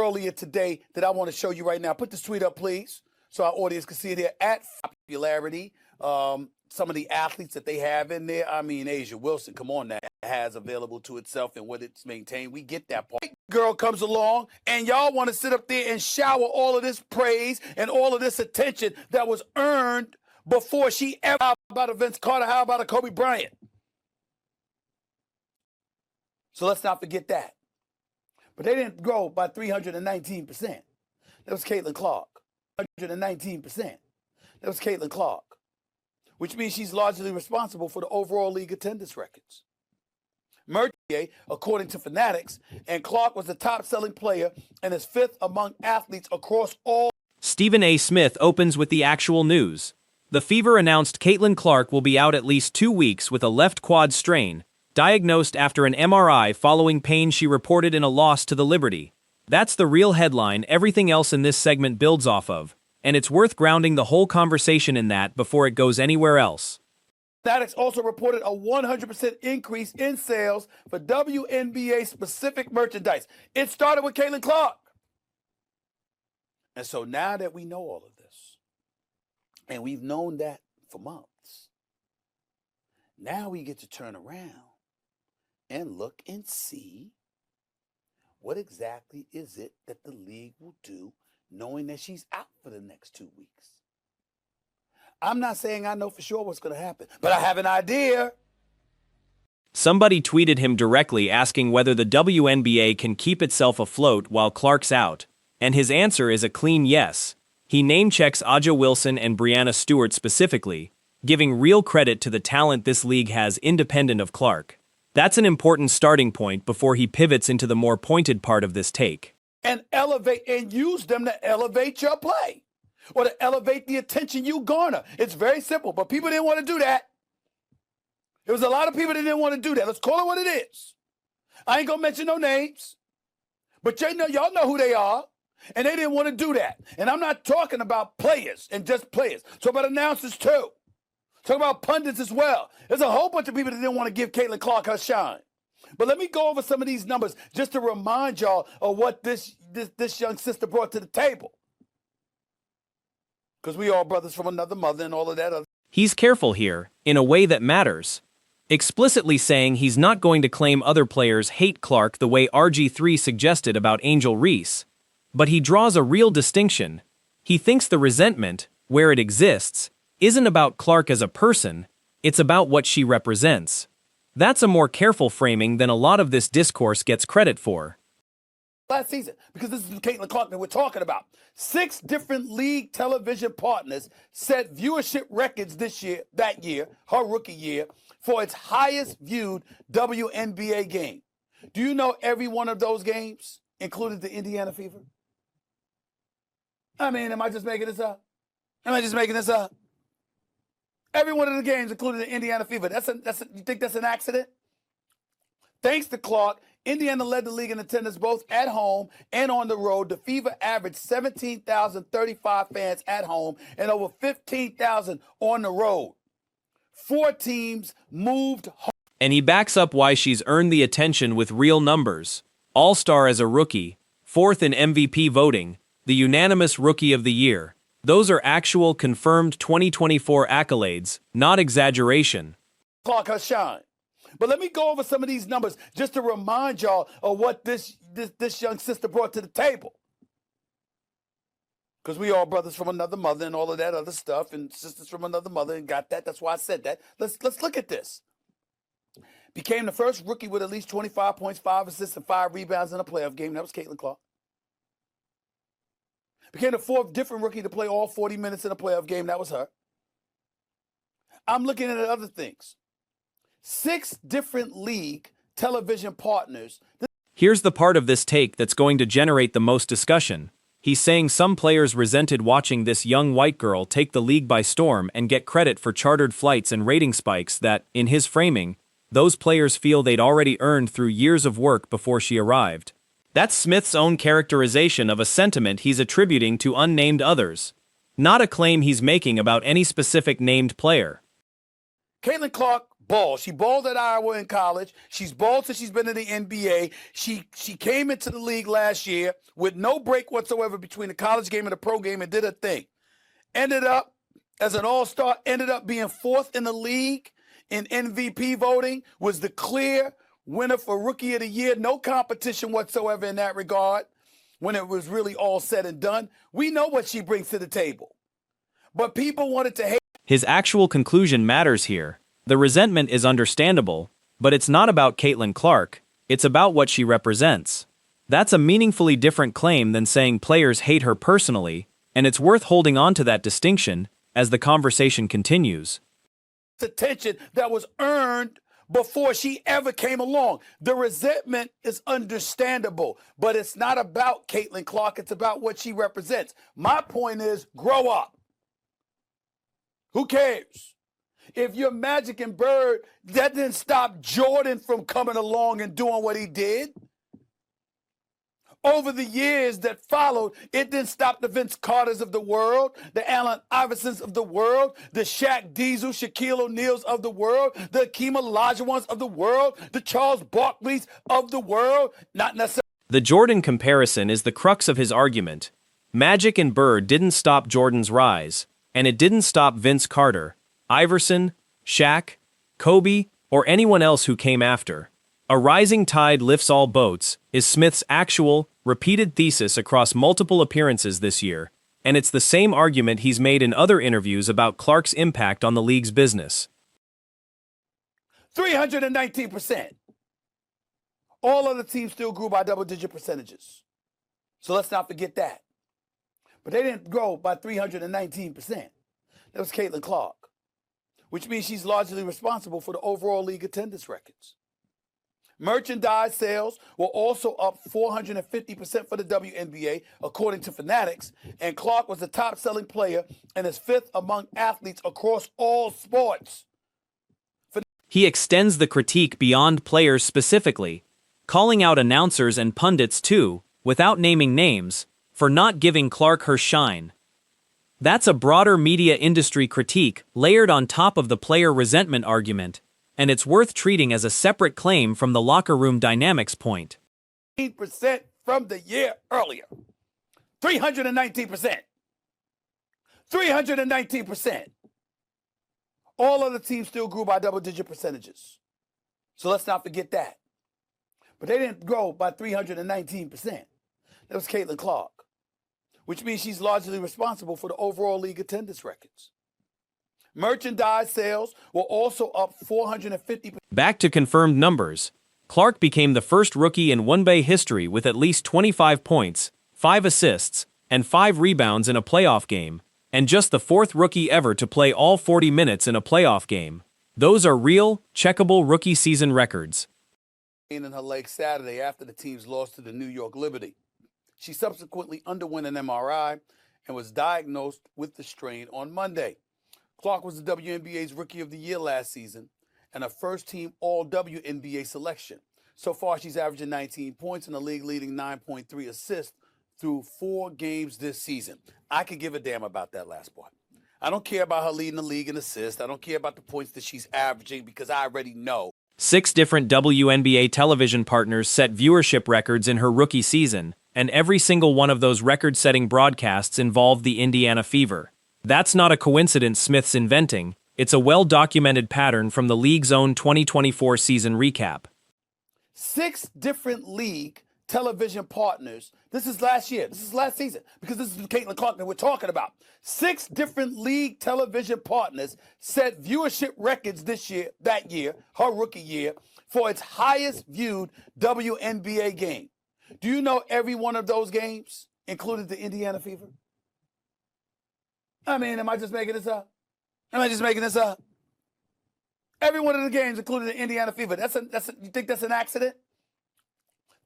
earlier today that I want to show you right now. Put this tweet up, please, so our audience can see it here. At popularity, some of the athletes that they have in there. I mean, Asia Wilson, come on now, has available to itself and what it's maintained. We get that part. Girl comes along, and y'all want to sit up there and shower all of this praise and all of this attention that was earned before she ever. How about a Vince Carter? How about a Kobe Bryant? So let's not forget that. But they didn't grow by 319%. That was Caitlin Clark. 119%. That was Caitlin Clark. Which means she's largely responsible for the overall league attendance records. Mercier, according to Fanatics, and Clark was the top-selling player and is fifth among athletes across all. Stephen A. Smith opens with the actual news. The Fever announced Caitlin Clark will be out at least 2 weeks with a left quad strain, diagnosed after an MRI following pain she reported in a loss to the Liberty. That's the real headline everything else in this segment builds off of, and it's worth grounding the whole conversation in that before it goes anywhere else. Fanatics also reported a 100% increase in sales for WNBA-specific merchandise. It started with Caitlin Clark. And so now that we know all of this, and we've known that for months, now we get to turn around and look and see what exactly is it that the league will do knowing that she's out for the next 2 weeks. I'm not saying I know for sure what's going to happen, but I have an idea. Somebody tweeted him directly asking whether the WNBA can keep itself afloat while Clark's out, and his answer is a clean yes. He name-checks Aja Wilson and Brianna Stewart specifically, giving real credit to the talent this league has independent of Clark. That's an important starting point before he pivots into the more pointed part of this take. And elevate and use them to elevate your play or to elevate the attention you garner. It's very simple, but people didn't want to do that. There was a lot of people that didn't want to do that. Let's call it what it is. I ain't going to mention no names, but y'all know who they are, and they didn't want to do that. And I'm not talking about players and just players. Talk about announcers too. Talk about pundits as well. There's a whole bunch of people that didn't want to give Caitlin Clark her shine. But let me go over some of these numbers just to remind y'all of what this young sister brought to the table. Because we all brothers from another mother and all of that. He's careful here, in a way that matters. Explicitly saying he's not going to claim other players hate Clark the way RG3 suggested about Angel Reese. But he draws a real distinction. He thinks the resentment, where it exists, isn't about Clark as a person, it's about what she represents. That's a more careful framing than a lot of this discourse gets credit for. Last season, because this is Caitlin Clark that we're talking about. 6 different league television partners set viewership records that year, her rookie year, for its highest viewed WNBA game. Do you know every one of those games included the Indiana Fever? I mean, am I just making this up? Every one of the games included the Indiana Fever. You think that's an accident? Thanks to Clark, Indiana led the league in attendance both at home and on the road. The Fever averaged 17,035 fans at home and over 15,000 on the road. 4 teams moved home. And he backs up why she's earned the attention with real numbers. All-star as a rookie, 4th in MVP voting, the unanimous Rookie of the Year. Those are actual confirmed 2024 accolades, not exaggeration. Clark her shine. But let me go over some of these numbers just to remind y'all of what this young sister brought to the table. Because we all brothers from another mother and all of that other stuff, and sisters from another mother and got that. That's why I said that. Let's look at this. Became the first rookie with at least 25 points, 5 assists, and 5 rebounds in a playoff game. That was Caitlin Clark. Became the 4th different rookie to play all 40 minutes in a playoff game. That was her. I'm looking at other things. 6 different league television partners. Here's the part of this take that's going to generate the most discussion. He's saying some players resented watching this young white girl take the league by storm and get credit for chartered flights and rating spikes that, in his framing, those players feel they'd already earned through years of work before she arrived. That's Smith's own characterization of a sentiment he's attributing to unnamed others, not a claim he's making about any specific named player. Caitlin Clark ball. She balled at Iowa in college. She's balled since she's been in the NBA. She came into the league last year with no break whatsoever between the college game and the pro game and did her thing. Ended up as an all-star, ended up being fourth in the league in MVP voting, was the clear winner for Rookie of the Year. No competition whatsoever in that regard when it was really all said and done. We know what she brings to the table. But people wanted to hate. His actual conclusion matters here. The resentment is understandable, but it's not about Caitlin Clark, it's about what she represents. That's a meaningfully different claim than saying players hate her personally, and it's worth holding on to that distinction as the conversation continues. Attention that was earned before she ever came along. The resentment is understandable, but it's not about Caitlin Clark, it's about what she represents. My point is, grow up. Who cares? If you're Magic and Bird, that didn't stop Jordan from coming along and doing what he did. Over the years that followed, it didn't stop the Vince Carters of the world, the Allen Iversons of the world, the Shaq Diesel, Shaquille O'Neals of the world, the Akeem Olajuwons of the world, the Charles Barkleys of the world. Not necessarily. The Jordan comparison is the crux of his argument. Magic and Bird didn't stop Jordan's rise, and it didn't stop Vince Carter, Iverson, Shaq, Kobe, or anyone else who came after. A rising tide lifts all boats is Smith's actual, repeated thesis across multiple appearances this year, and it's the same argument he's made in other interviews about Clark's impact on the league's business. 319%. All other teams still grew by double-digit percentages. So let's not forget that. But they didn't grow by 319%. That was Caitlin Clark, which means she's largely responsible for the overall league attendance records. Merchandise sales were also up 450% for the WNBA, according to Fanatics, and Clark was the top-selling player and is fifth among athletes across all sports. He extends the critique beyond players specifically, calling out announcers and pundits too, without naming names, for not giving Clark her shine. That's a broader media industry critique layered on top of the player resentment argument, and it's worth treating as a separate claim from the locker room dynamics point. 8% from the year earlier. 319%. 319%. All other teams still grew by double-digit percentages. So let's not forget that. But they didn't grow by 319%. That was Caitlin Clark, which means she's largely responsible for the overall league attendance records. Merchandise sales were also up 450%. Back to confirmed numbers. Clark became the first rookie in WNBA history with at least 25 points, 5 assists, and 5 rebounds in a playoff game, and just the fourth rookie ever to play all 40 minutes in a playoff game. Those are real, checkable rookie season records. In her leg Saturday after the team's loss to the New York Liberty. She subsequently underwent an MRI and was diagnosed with the strain on Monday. Clark was the WNBA's Rookie of the Year last season and a first-team All-WNBA selection. So far, she's averaging 19 points and a league-leading 9.3 assists through 4 games this season. I could give a damn about that last part. I don't care about her leading the league in assists. I don't care about the points that she's averaging because I already know. 6 different WNBA television partners set viewership records in her rookie season, and every single one of those record-setting broadcasts involved the Indiana Fever. That's not a coincidence Smith's inventing, it's a well-documented pattern from the league's own 2024 season recap. 6 different league television partners. This is last year. This is last season, because this is the Caitlin Clark that we're talking about. 6 different league television partners set viewership records that year, her rookie year, for its highest viewed WNBA game. Do you know every one of those games included the Indiana Fever? I mean, am I just making this up? Every one of the games included the Indiana Fever. You think that's an accident?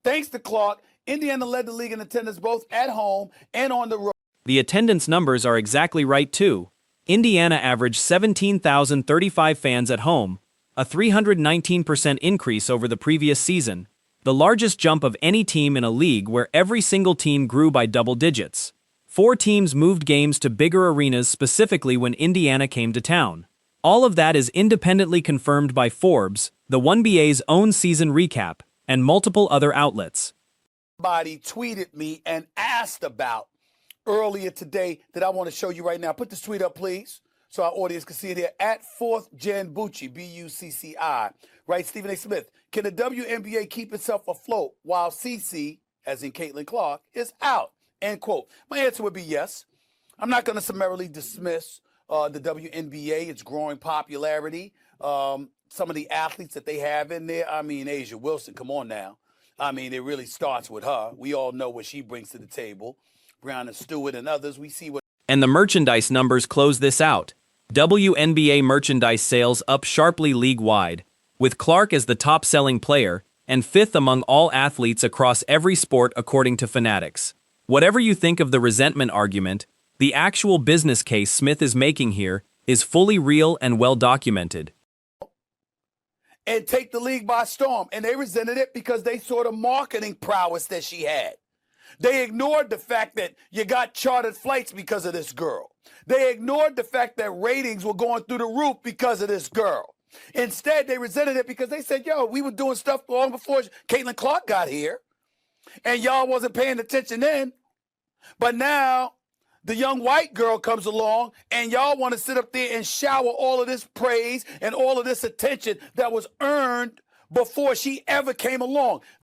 Thanks to Clark, Indiana led the league in attendance both at home and on the road. The attendance numbers are exactly right too. Indiana averaged 17,035 fans at home, a 319% increase over the previous season, the largest jump of any team in a league where every single team grew by double digits. 4 teams moved games to bigger arenas specifically when Indiana came to town. All of that is independently confirmed by Forbes, the WNBA's own season recap, and multiple other outlets. Somebody tweeted me and asked about earlier today that I want to show you right now. Put this tweet up, please, so our audience can see it here. At 4th Gen Bucci, B-U-C-C-I, right? Stephen A. Smith, can the WNBA keep itself afloat while CC, as in Caitlin Clark, is out? End quote. My answer would be yes. I'm not going to summarily dismiss the WNBA, its growing popularity, some of the athletes that they have in there. I mean, Asia Wilson, come on now. I mean, it really starts with her. We all know what she brings to the table. Brianna Stewart and others, we see what. And the merchandise numbers close this out. WNBA merchandise sales up sharply league-wide, with Clark as the top-selling player and 5th among all athletes across every sport according to Fanatics. Whatever you think of the resentment argument, the actual business case Smith is making here is fully real and well-documented. And take the league by storm. And they resented it because they saw the marketing prowess that she had. They ignored the fact that you got chartered flights because of this girl. They ignored the fact that ratings were going through the roof because of this girl. Instead, they resented it because they said, yo, we were doing stuff long before Caitlin Clark got here. And y'all wasn't paying attention then. But now the young white girl comes along and y'all want to sit up there and shower all of this praise and all of this attention that was earned before she ever came along.